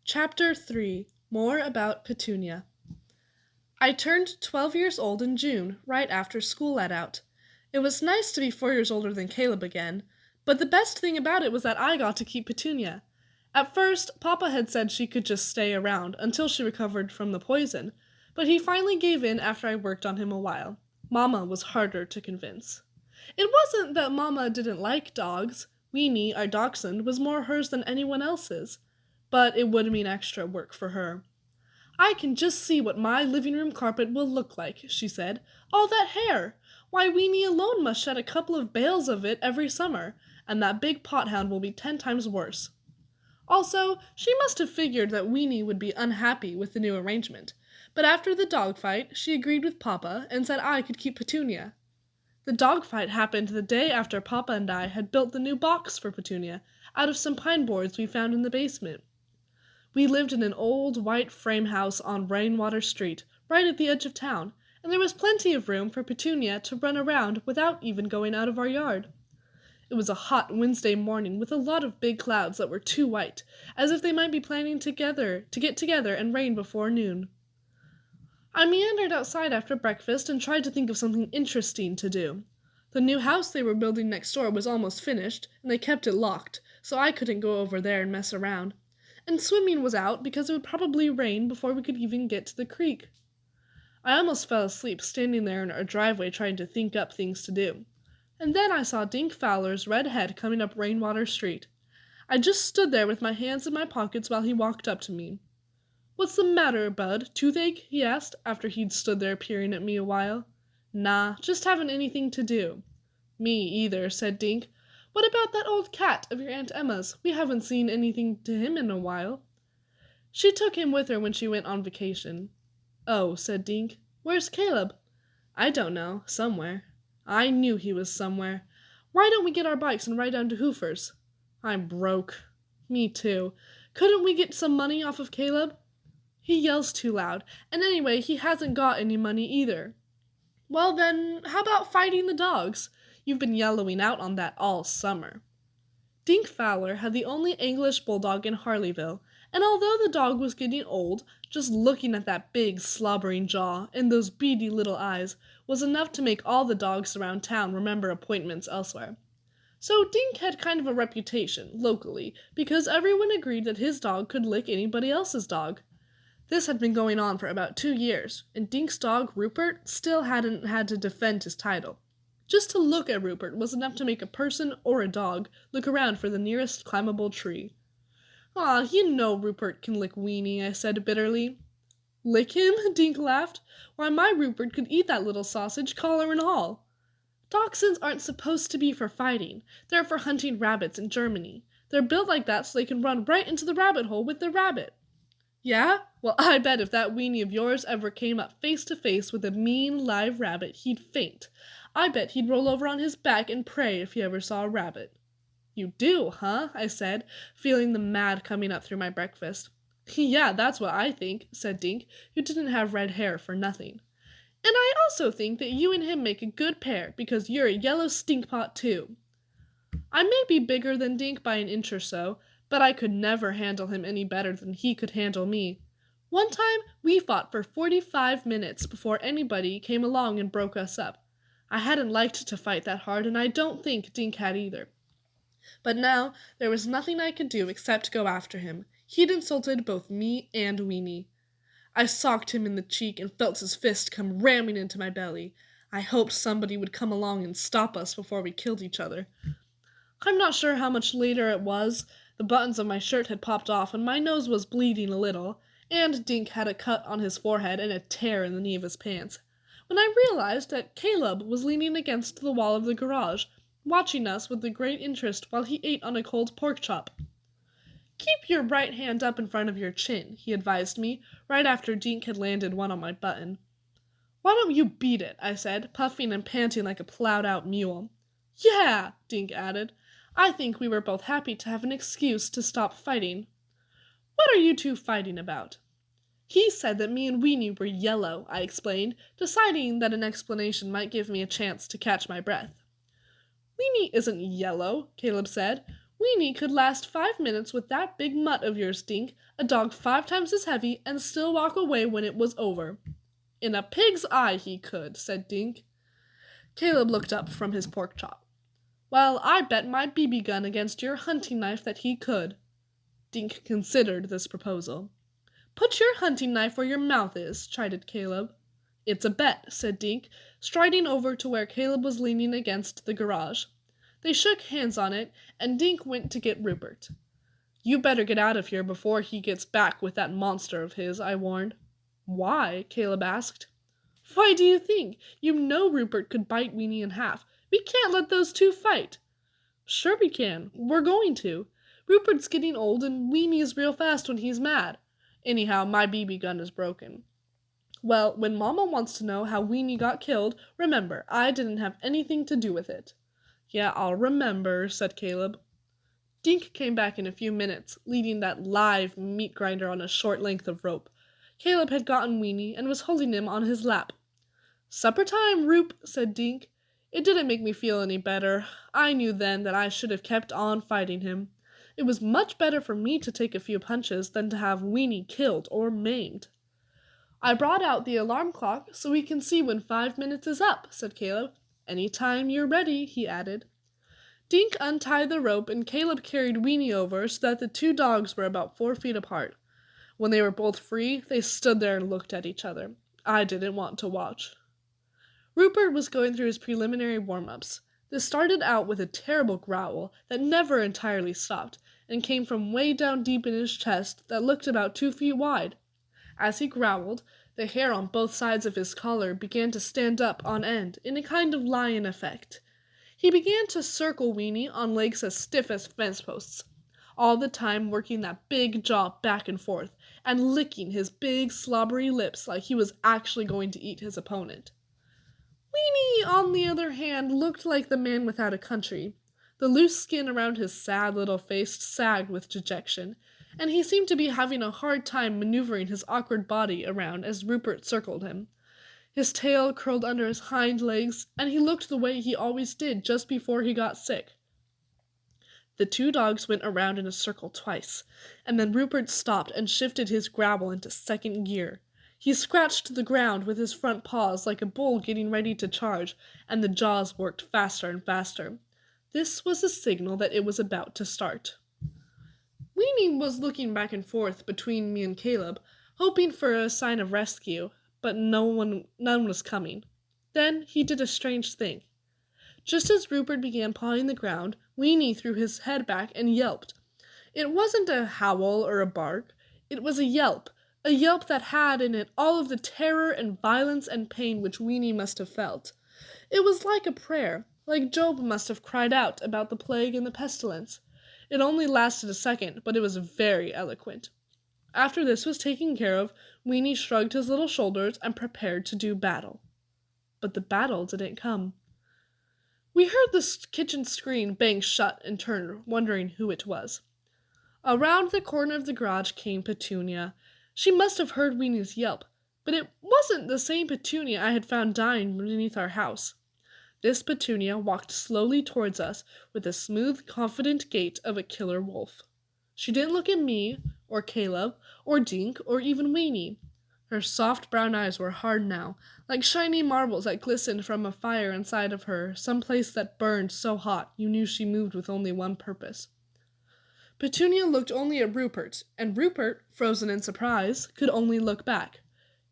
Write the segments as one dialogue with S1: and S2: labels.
S1: Chapter 3 More About Petunia. I turned 12 years old in June, right after school let out. It was nice to be 4 years older than Caleb again, but the best thing about it was that I got to keep Petunia. At first, Papa had said she could just stay around until she recovered from the poison, but he finally gave in after I worked on him a while. Mama was harder to convince. It wasn't that Mama didn't like dogs. Weenie, our dachshund, was more hers than anyone else's. But it would mean extra work for her. "I can just see what my living room carpet will look like," she said. "All that hair! Why, Weenie alone must shed a couple of bales of it every summer, and that big pothound will be 10 times worse." Also, she must have figured that Weenie would be unhappy with the new arrangement, but after the dog fight, she agreed with Papa and said I could keep Petunia. The dog fight happened the day after Papa and I had built the new box for Petunia, out of some pine boards we found in the basement. We lived in an old white frame house on Rainwater Street, right at the edge of town, and there was plenty of room for Petunia to run around without even going out of our yard. It was a hot Wednesday morning with a lot of big clouds that were too white, as if they might be planning to get together and rain before noon. I meandered outside after breakfast and tried to think of something interesting to do. The new house they were building next door was almost finished, and they kept it locked, so I couldn't go over there and mess around. And swimming was out because it would probably rain before we could even get to the creek. I almost fell asleep standing there in our driveway trying to think up things to do. And then I saw Dink Fowler's red head coming up Rainwater Street. I just stood there with my hands in my pockets while he walked up to me. "What's the matter, Bud? Toothache?" he asked, after he'd stood there peering at me a while. "Nah, just haven't anything to do." "Me either," said Dink. "What about that old cat of your Aunt Emma's? We haven't seen anything to him in a while." "She took him with her when she went on vacation." "Oh," said Dink. "Where's Caleb?" "I don't know. Somewhere." I knew he was somewhere. "Why don't we get our bikes and ride down to Hoofer's?" "I'm broke." "Me too. Couldn't we get some money off of Caleb?" "He yells too loud, and anyway, he hasn't got any money either." "Well then, how about fighting the dogs? You've been yellowing out on that all summer." Dink Fowler had the only English bulldog in Harleyville, and although the dog was getting old, just looking at that big slobbering jaw and those beady little eyes was enough to make all the dogs around town remember appointments elsewhere. So Dink had kind of a reputation, locally, because everyone agreed that his dog could lick anybody else's dog. This had been going on for about 2 years, and Dink's dog, Rupert, still hadn't had to defend his title. Just to look at Rupert was enough to make a person or a dog look around for the nearest climbable tree. "Aw, you know Rupert can lick Weenie," I said bitterly. "Lick him?" Dink laughed. "Why, my Rupert could eat that little sausage, collar and all." "Dachshunds aren't supposed to be for fighting. They're for hunting rabbits in Germany. They're built like that so they can run right into the rabbit hole with the rabbit." "Yeah? Well, I bet if that Weenie of yours ever came up face to face with a mean live rabbit, he'd faint. I bet he'd roll over on his back and pray if he ever saw a rabbit." "You do, huh?" I said, feeling the mad coming up through my breakfast. "Yeah, that's what I think," said Dink, who didn't have red hair for nothing. "And I also think that you and him make a good pair, because you're a yellow stinkpot too." I may be bigger than Dink by an inch or so, but I could never handle him any better than he could handle me. One time we fought for 45 minutes before anybody came along and broke us up. I hadn't liked to fight that hard, and I don't think Dink had either. But now there was nothing I could do except go after him. He'd insulted both me and Weenie. I socked him in the cheek and felt his fist come ramming into my belly. I hoped somebody would come along and stop us before we killed each other. I'm not sure how much later it was. The buttons of my shirt had popped off and my nose was bleeding a little, and Dink had a cut on his forehead and a tear in the knee of his pants, when I realized that Caleb was leaning against the wall of the garage, watching us with great interest while he ate on a cold pork chop. "Keep your right hand up in front of your chin," he advised me, right after Dink had landed one on my button. "Why don't you beat it?" I said, puffing and panting like a plowed-out mule. "Yeah," Dink added. I think we were both happy to have an excuse to stop fighting. "What are you two fighting about?" "He said that me and Weenie were yellow," I explained, deciding that an explanation might give me a chance to catch my breath. "Weenie isn't yellow," Caleb said. Weenie could last 5 minutes with that big mutt of yours, Dink, a dog 5 times as heavy, and still walk away when it was over. In a pig's eye he could, said Dink. Caleb looked up from his pork chop. Well, I bet my BB gun against your hunting knife that he could. Dink considered this proposal. Put your hunting knife where your mouth is, chided Caleb. It's a bet, said Dink, striding over to where Caleb was leaning against the garage. They shook hands on it, and Dink went to get Rupert. You better get out of here before he gets back with that monster of his, I warned. Why? Caleb asked. Why do you think? You know Rupert could bite Weenie in half. We can't let those two fight. Sure we can. We're going to. Rupert's getting old and Weenie's real fast when he's mad. Anyhow, my BB gun is broken. Well, when Mama wants to know how Weenie got killed, remember, I didn't have anything to do with it. Yeah, I'll remember, said Caleb. Dink came back in a few minutes, leading that live meat grinder on a short length of rope. Caleb had gotten Weenie and was holding him on his lap. Supper time, Roop, said Dink. It didn't make me feel any better. I knew then that I should have kept on fighting him. It was much better for me to take a few punches than to have Weenie killed or maimed. I brought out the alarm clock so we can see when 5 minutes is up, said Caleb. Any time you're ready, he added. Dink untied the rope and Caleb carried Weenie over so that the two dogs were about 4 feet apart. When they were both free, they stood there and looked at each other. I didn't want to watch. Rupert was going through his preliminary warm-ups. This started out with a terrible growl that never entirely stopped and came from way down deep in his chest that looked about 2 feet wide. As he growled, the hair on both sides of his collar began to stand up on end in a kind of lion effect. He began to circle Weenie on legs as stiff as fence posts, all the time working that big jaw back and forth and licking his big slobbery lips like he was actually going to eat his opponent. Weenie, on the other hand, looked like the man without a country. The loose skin around his sad little face sagged with dejection, and he seemed to be having a hard time maneuvering his awkward body around as Rupert circled him. His tail curled under his hind legs, and he looked the way he always did just before he got sick. The two dogs went around in a circle twice, and then Rupert stopped and shifted his growl into second gear. He scratched the ground with his front paws like a bull getting ready to charge, and the jaws worked faster and faster. This was a signal that it was about to start. Weenie was looking back and forth between me and Caleb, hoping for a sign of rescue, but none was coming. Then he did a strange thing. Just as Rupert began pawing the ground, Weenie threw his head back and yelped. It wasn't a howl or a bark. It was a yelp that had in it all of the terror and violence and pain which Weenie must have felt. It was like a prayer, like Job must have cried out about the plague and the pestilence. It only lasted a second, but it was very eloquent. After this was taken care of, Weenie shrugged his little shoulders and prepared to do battle. But the battle didn't come. We heard the kitchen screen bang shut and turned, wondering who it was. Around the corner of the garage came Petunia. She must have heard Weenie's yelp, but it wasn't the same Petunia I had found dying beneath our house. This Petunia walked slowly towards us with the smooth, confident gait of a killer wolf. She didn't look at me, or Caleb, or Dink, or even Weenie. Her soft brown eyes were hard now, like shiny marbles that glistened from a fire inside of her, some place that burned so hot you knew she moved with only one purpose. Petunia looked only at Rupert, and Rupert, frozen in surprise, could only look back.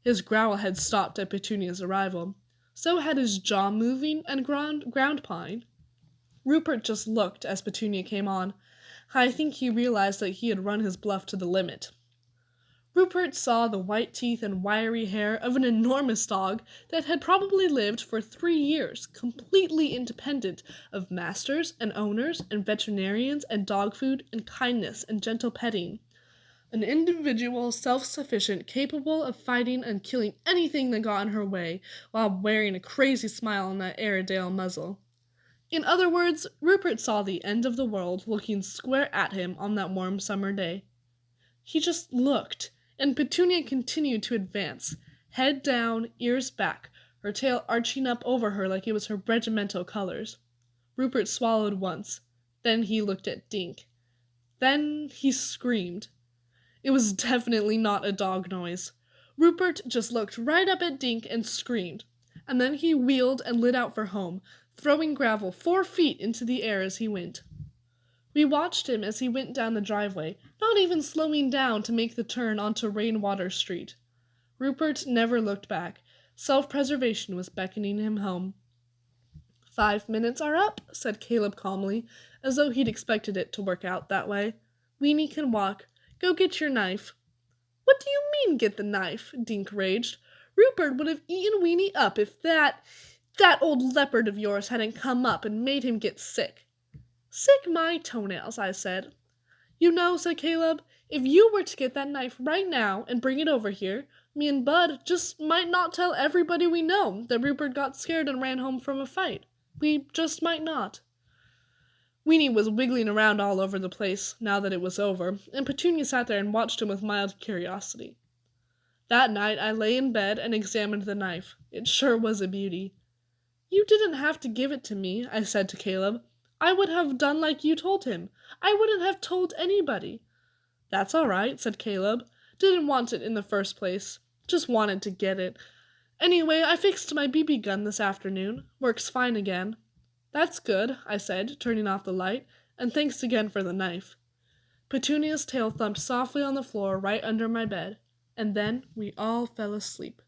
S1: His growl had stopped at Petunia's arrival. So had his jaw moving and ground pawing. Rupert just looked as Petunia came on. I think he realized that he had run his bluff to the limit. Rupert saw the white teeth and wiry hair of an enormous dog that had probably lived for 3 years, completely independent of masters and owners and veterinarians and dog food and kindness and gentle petting. An individual, self-sufficient, capable of fighting and killing anything that got in her way, while wearing a crazy smile on that Airedale muzzle. In other words, Rupert saw the end of the world looking square at him on that warm summer day. He just looked, and Petunia continued to advance, head down, ears back, her tail arching up over her like it was her regimental colors. Rupert swallowed once. Then he looked at Dink. Then he screamed. It was definitely not a dog noise. Rupert just looked right up at Dink and screamed, and then he wheeled and lit out for home, throwing gravel 4 feet into the air as he went. We watched him as he went down the driveway, not even slowing down to make the turn onto Rainwater Street. Rupert never looked back. Self-preservation was beckoning him home. 5 minutes are up, said Caleb calmly, as though he'd expected it to work out that way. Weenie can walk. Go get your knife. What do you mean, get the knife? Dink raged. Rupert would have eaten Weenie up if that old leopard of yours hadn't come up and made him get sick. Sick my toenails, I said. You know, said Caleb, if you were to get that knife right now and bring it over here, me and Bud just might not tell everybody we know that Rupert got scared and ran home from a fight. We just might not. Weenie was wiggling around all over the place now that it was over, and Petunia sat there and watched him with mild curiosity. That night I lay in bed and examined the knife. It sure was a beauty. You didn't have to give it to me, I said to Caleb. I would have done like you told him. I wouldn't have told anybody. That's all right, said Caleb. Didn't want it in the first place. Just wanted to get it. Anyway, I fixed my BB gun this afternoon. Works fine again. That's good, I said, turning off the light, and thanks again for the knife. Petunia's tail thumped softly on the floor right under my bed, and then we all fell asleep.